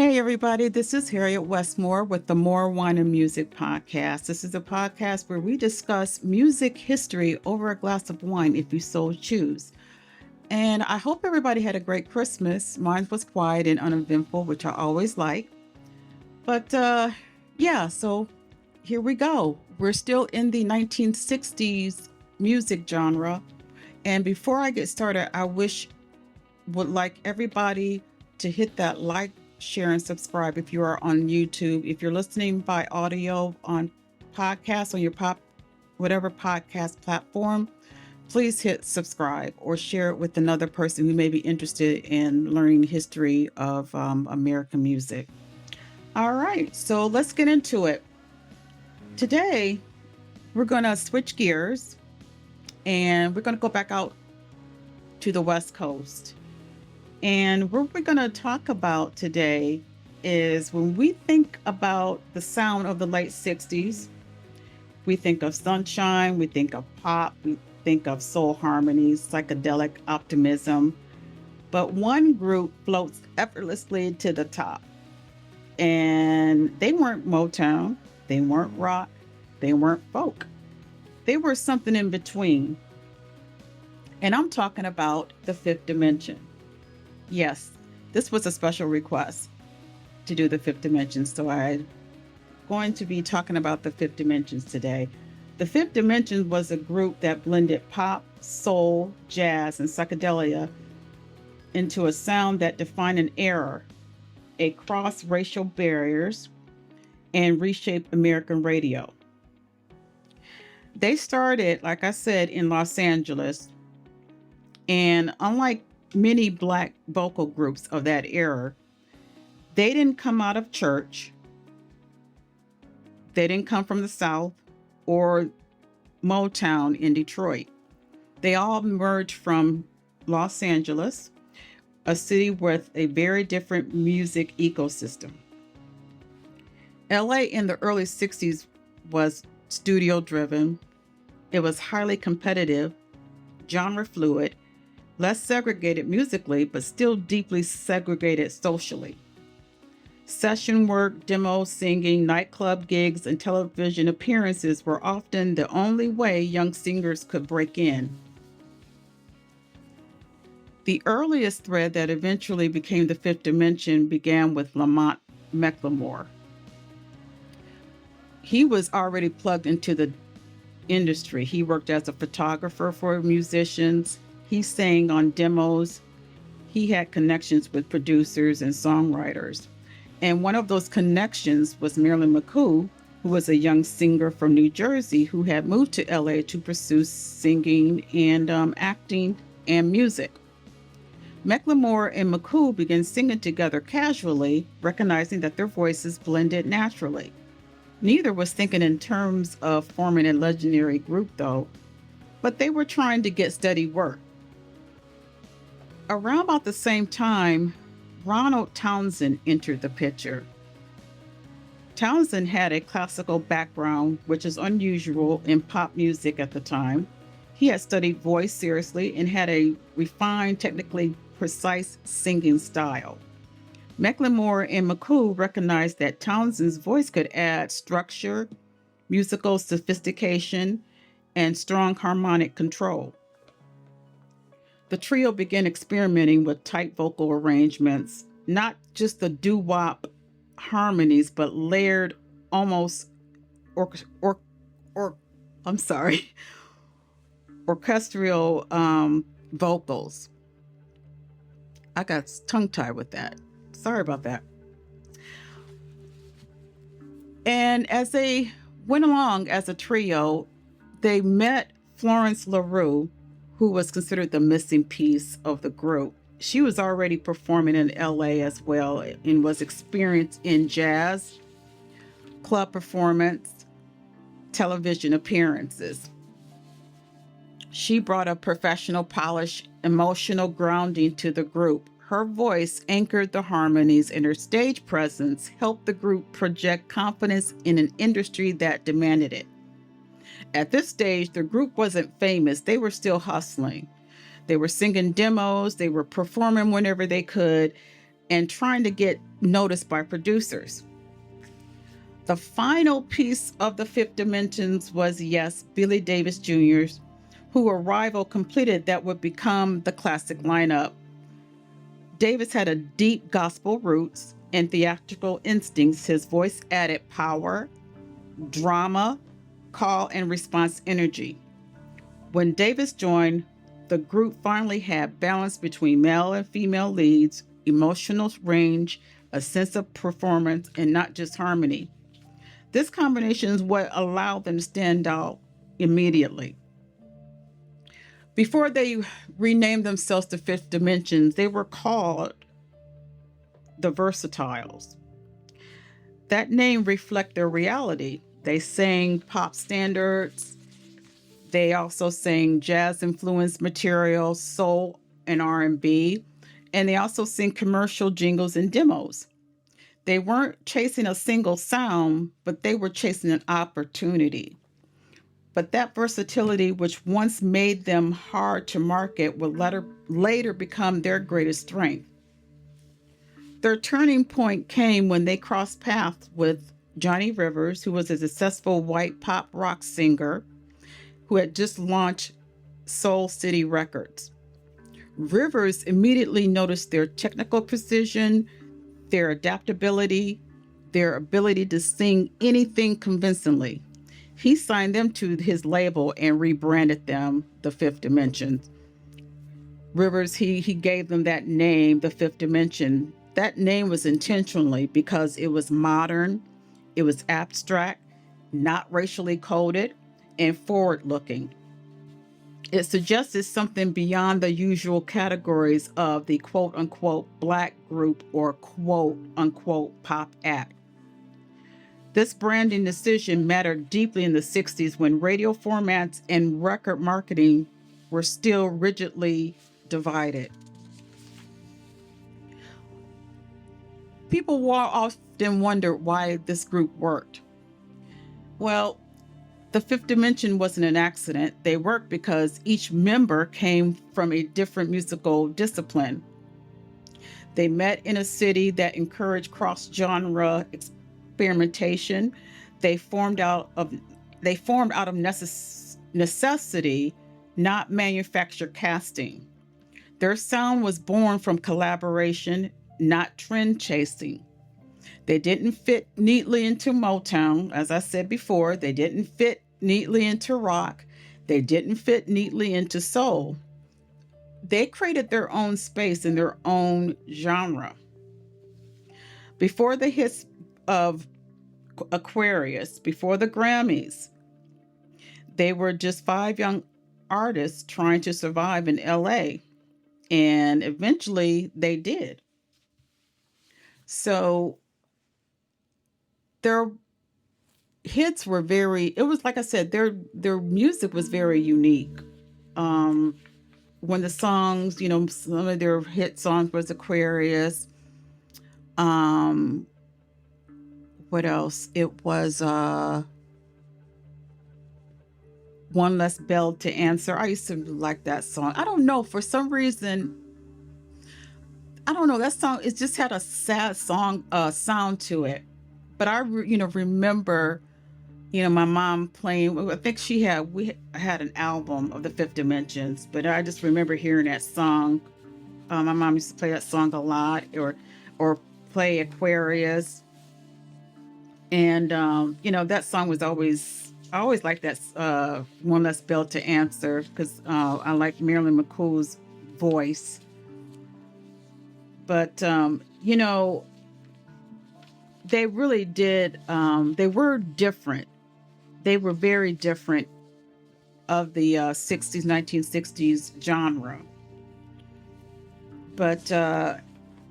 Hey, everybody, this is Harriet Westmore with the More Wine and Music podcast. This is a podcast where we discuss music history over a glass of wine if you so choose. And I hope everybody had a great Christmas. Mine was quiet and uneventful, which I always like. But yeah, so here we go. We're still in the 1960s music genre. And before I get started, would like everybody to hit that like, share, and subscribe if you are on YouTube. If you're listening by audio on podcasts on your whatever podcast platform, please hit subscribe or share it with another person who may be interested in learning the history of American music. All right, so let's get into it. Today, we're going to switch gears and we're going to go back out to the West Coast. And what we're going to talk about today is when we think about the sound of the late 60s, we think of sunshine, we think of pop, we think of soul harmonies, psychedelic optimism. But one group floats effortlessly to the top. And they weren't Motown, they weren't rock, they weren't folk. They were something in between. And I'm talking about the Fifth Dimension. Yes, this was a special request to do the Fifth Dimension, so I'm going to be talking about the Fifth Dimensions today. The Fifth Dimension was a group that blended pop, soul, jazz, and psychedelia into a sound that defined an era, across racial barriers, and reshaped American radio. They started, like I said, in Los Angeles, and unlike many Black vocal groups of that era, they didn't come out of church. They didn't come from the South or Motown in Detroit. They all emerged from Los Angeles, a city with a very different music ecosystem. LA in the early 60s was studio driven. It was highly competitive, genre fluid, less segregated musically, but still deeply segregated socially. Session work, demos, singing, nightclub gigs, and television appearances were often the only way young singers could break in. The earliest thread that eventually became the Fifth Dimension began with Lamont McLemore. He was already plugged into the industry. He worked as a photographer for musicians. He sang on demos. He had connections with producers and songwriters. And one of those connections was Marilyn McCoo, who was a young singer from New Jersey who had moved to LA to pursue singing and acting and music. McLemore and McCoo began singing together casually, recognizing that their voices blended naturally. Neither was thinking in terms of forming a legendary group, though, but they were trying to get steady work. Around about the same time, Ronald Townsend entered the picture. Townsend had a classical background, which is unusual in pop music at the time. He had studied voice seriously and had a refined, technically precise singing style. McLemore and McCoo recognized that Townsend's voice could add structure, musical sophistication, and strong harmonic control. The trio began experimenting with tight vocal arrangements, not just the doo-wop harmonies, but layered, almost orchestral vocals. I got tongue-tied with that. Sorry about that. And as they went along as a trio, they met Florence LaRue, who was considered the missing piece of the group. She was already performing in LA as well and was experienced in jazz, club performance, television appearances. She brought a professional polish, emotional grounding to the group. Her voice anchored the harmonies, and her stage presence helped the group project confidence in an industry that demanded it. At this stage, the group wasn't famous. They were still hustling. They were singing demos. They were performing whenever they could. and trying to get noticed by producers. The final piece of the Fifth Dimensions was, yes, Billy Davis Jr.'s, who Arrival completed that would become the classic lineup. Davis had a deep gospel roots and theatrical instincts. His voice added power, drama, call and response energy. When Davis joined, the group finally had balance between male and female leads, emotional range, a sense of performance, and not just harmony. This combination is what allowed them to stand out immediately. Before they renamed themselves the Fifth Dimensions, they were called the Versatiles. That name reflects their reality. They sang pop standards. They also sang jazz-influenced material, soul and R&B, and they also sing commercial jingles and demos. They weren't chasing a single sound, but they were chasing an opportunity. But that versatility, which once made them hard to market, would later become their greatest strength. Their turning point came when they crossed paths with Johnny Rivers, who was a successful white pop rock singer who had just launched Soul City Records. Rivers immediately noticed their technical precision, their adaptability, their ability to sing anything convincingly. He signed them to his label and rebranded them the Fifth Dimension. Rivers, he gave them that name, the Fifth Dimension. That name was intentionally because it was modern, it was abstract, not racially coded, and forward-looking. It suggested something beyond the usual categories of the quote-unquote black group or quote-unquote pop act. This branding decision mattered deeply in the 60s when radio formats and record marketing were still rigidly divided. People often wondered why this group worked. Well, the Fifth Dimension wasn't an accident. They worked because each member came from a different musical discipline. They met in a city that encouraged cross-genre experimentation. They formed out of necessity, not manufactured casting. Their sound was born from collaboration, not trend chasing. They didn't fit neatly into Motown, as I said before. They didn't fit neatly into rock. They didn't fit neatly into soul. They created their own space in their own genre. Before the hits of Aquarius, before the Grammys, they were just 5 young artists trying to survive in LA. And eventually they did. So their hits were it was like I said, their music was very unique. When the songs, some of their hit songs was Aquarius. What else? It was One Less Bell to Answer. I used to like that song. I don't know, for some reason, I don't know, that song, it just had a sad song sound to it. But I remember my mom playing. I think we had an album of the Fifth Dimensions, but I just remember hearing that song. My mom used to play that song a lot, or play Aquarius, and that song was I always liked that One Less Bell to Answer, because I like Marilyn McCool's voice. But they really did. They were different. They were very different of the 1960s genre. But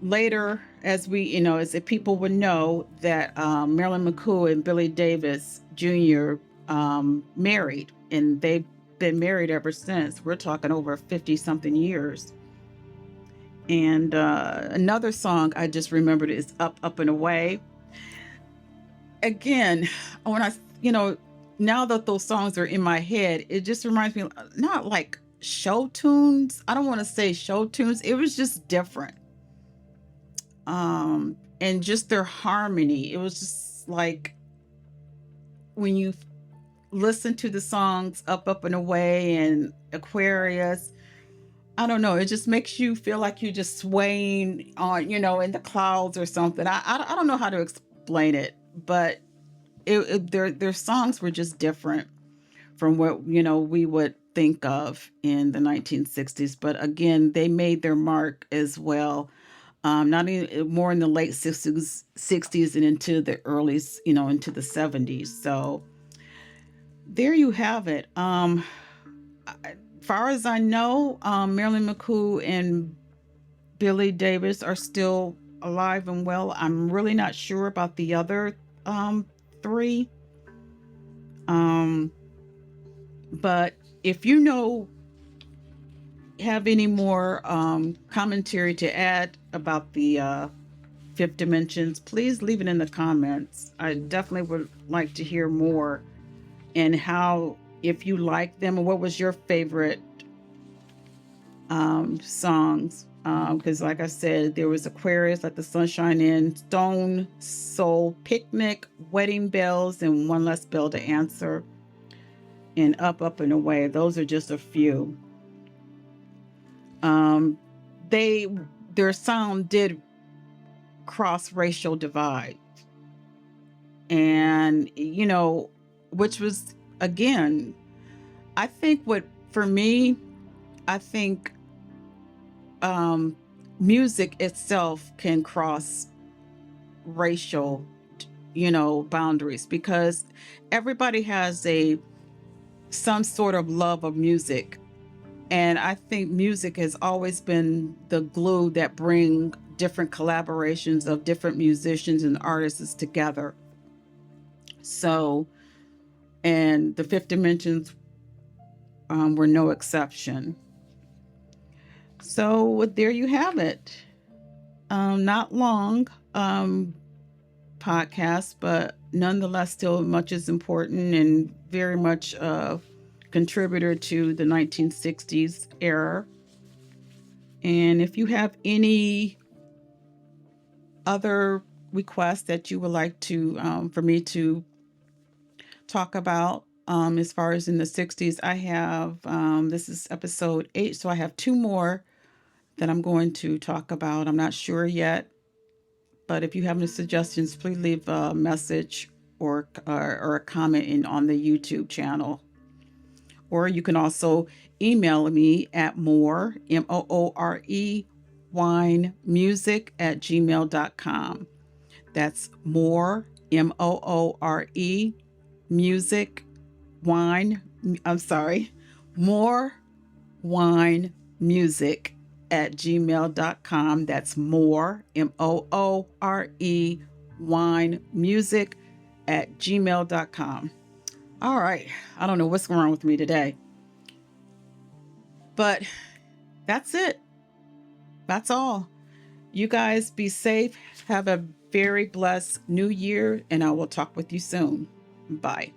later, as as people would know, that Marilyn McCool and Billy Davis Jr. Married, and they've been married ever since. We're talking over 50-something years. And another song I just remembered is Up, Up and Away. Again, when now that those songs are in my head, it just reminds me, not like show tunes. I don't want to say show tunes. It was just different. and just their harmony. It was just like when you listen to the songs Up and Away and Aquarius, I don't know, it just makes you feel like you're just swaying on, in the clouds or something. I don't know how to explain it, but their songs were just different from what, we would think of in the 1960s. But again, they made their mark as well. Not even more in the late 60s and into the early, into the 70s. So there you have it. Far as I know, Marilyn McCoo and Billy Davis are still alive and well. I'm really not sure about the other three. But if have any more commentary to add about the fifth dimensions, please leave it in the comments. I definitely would like to hear more, and how, if you like them, and what was your favorite songs. Because like I said, there was Aquarius, Let the Sunshine In, Stone Soul, Picnic, Wedding Bells, and One Less Bell to Answer, and Up and Away. Those are just a few. Their sound did cross racial divide, and which was, again, I think for me, I think music itself can cross racial, boundaries, because everybody has some sort of love of music. And I think music has always been the glue that bring different collaborations of different musicians and artists together. So, and the Fifth Dimensions were no exception. So there you have it. Not long podcast, but nonetheless still much as important, and very much a contributor to the 1960s era. And if you have any other requests that you would like to for me to talk about, as far as in the 60s, I have this is episode 8, so I have 2 more that I'm going to talk about. I'm not sure yet, but if you have any suggestions, please leave a message or a comment on the YouTube channel. Or you can also email me at more, MOORE, winemusic at gmail.com. That's more, MOORE, music, wine, more wine music at gmail.com. That's more, MOORE, wine music at gmail.com. All right. I don't know what's going on with me today, but that's it. That's all. You guys be safe. Have a very blessed new year, and I will talk with you soon. Bye.